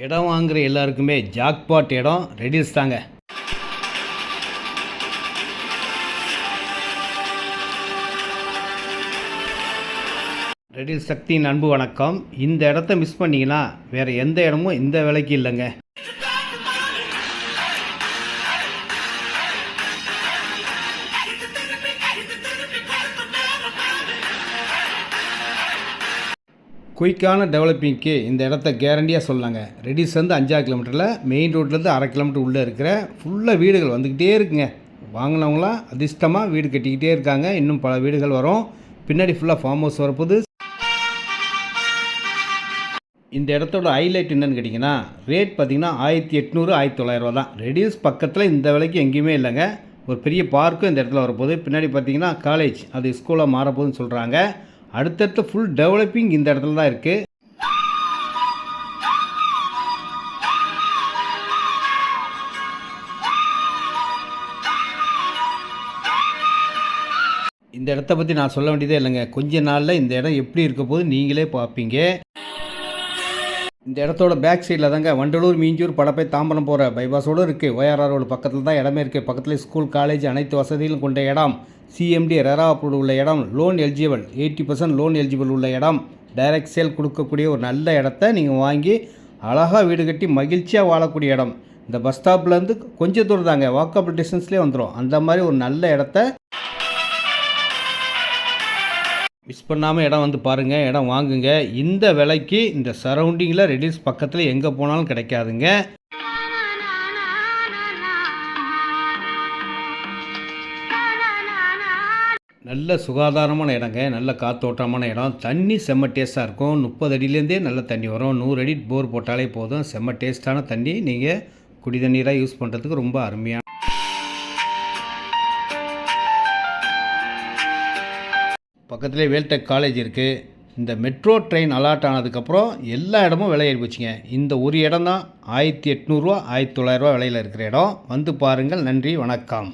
இடம் வாங்குகிற எல்லாருக்குமே ஜாக்பாட் இடம் ரெடில்ஸ் தாங்க. ரெடில்ஸ் சக்தியின் அன்பு வணக்கம். இந்த இடத்த மிஸ் பண்ணிங்கன்னா வேறு எந்த இடமும் இந்த விலைக்கு இல்லைங்க. குயிக்கான டெவலப்பிங்க்கு இந்த இடத்த கேரண்டியாக சொல்லலாங்க. ரெடிஸ் வந்து 5 கிலோமீட்டரில், மெயின் ரோட்லேருந்து 1/2 கிலோமீட்டர் உள்ளே இருக்கிற ஃபுல்லாக வீடுகள் வந்துக்கிட்டே இருக்குங்க. வாங்கினவங்களாம் அதிர்ஷ்டமாக வீடு கட்டிக்கிட்டே இருக்காங்க. இன்னும் பல வீடுகள் வரும். பின்னாடி ஃபுல்லாக ஃபார்ம் ஹவுஸ் வரப்போகுது. இந்த இடத்தோட ஹைலைட் என்னென்னு கேட்டிங்கன்னா, ரேட் பார்த்திங்கன்னா 1800 1900 தான். ரெடிஸ் பக்கத்தில் இந்த விலைக்கு எங்கேயுமே இல்லைங்க. ஒரு பெரிய பார்க்கும் இந்த இடத்துல வரப்போகுது. பின்னாடி பார்த்திங்கன்னா காலேஜ், அது ஸ்கூலாக மாறப்போகுதுன்னு சொல்கிறாங்க. அடுத்தடுத்து ஃபுல் டெவலப்பிங் இந்த இடத்துல தான் இருக்குது. இந்த இடத்த பற்றி நான் சொல்ல வேண்டியதே இல்லைங்க. கொஞ்ச நாளில் இந்த இடம் எப்படி இருக்க போது நீங்களே பார்ப்பீங்க. இந்த இடத்தோட பேக் சைடில் தாங்க வண்டலூர் மீஞ்சூர் படப்பை தாம்பரம் போகிற பைபாஸோடு இருக்குது. ORR ரோடு பக்கத்தில் தான் இடமே இருக்குது. பக்கத்தில் ஸ்கூல் காலேஜ் அனைத்து வசதிகளும் கொண்ட இடம். CMD ரெரா அப்ரூவ்டு உள்ள இடம். லோன் எலிஜிபிள் 80% லோன் எலிஜிபிள் உள்ள இடம். டைரக்ட் சேல் கொடுக்கக்கூடிய ஒரு நல்ல இடத்த நீங்கள் வாங்கி அழகாக வீடு கட்டி மகிழ்ச்சியாக வாழக்கூடிய இடம். இந்த பஸ் ஸ்டாப்லேருந்து கொஞ்சம் தூரம் தாங்க, வாக்கபிள் டிஸ்டன்ஸ்லேயே வந்துடும். அந்த மாதிரி ஒரு நல்ல இடத்த மிஸ் பண்ணாமல் இடம் வந்து பாருங்கள், இடம் வாங்குங்க. இந்த விலைக்கு இந்த சரௌண்டிங்கில் ரெடில்ஸ் பக்கத்தில் எங்கே போனாலும் கிடைக்காதுங்க. நல்ல சுகாதாரமான இடங்க, நல்ல காத்தோட்டமான இடம். தண்ணி செம்ம டேஸ்ட்டாக இருக்கும். 30 அடியிலேருந்தே நல்ல தண்ணி வரும். 100 அடி போர் போட்டாலே போதும். செம்ம டேஸ்ட்டான தண்ணி நீங்கள் குடி தண்ணீராக யூஸ் பண்ணுறதுக்கு ரொம்ப அருமையான. பக்கத்துலேயே வேல்டெக் காலேஜ் இருக்குது. இந்த மெட்ரோ ட்ரெயின் அலாட் ஆனதுக்கப்புறம் எல்லா இடமும் விலை ஏறி போச்சுங்க. இந்த ஒரு இடம் தான் 1800 1900 விலையில் இருக்கிற இடம். வந்து பாருங்கள். நன்றி, வணக்கம்.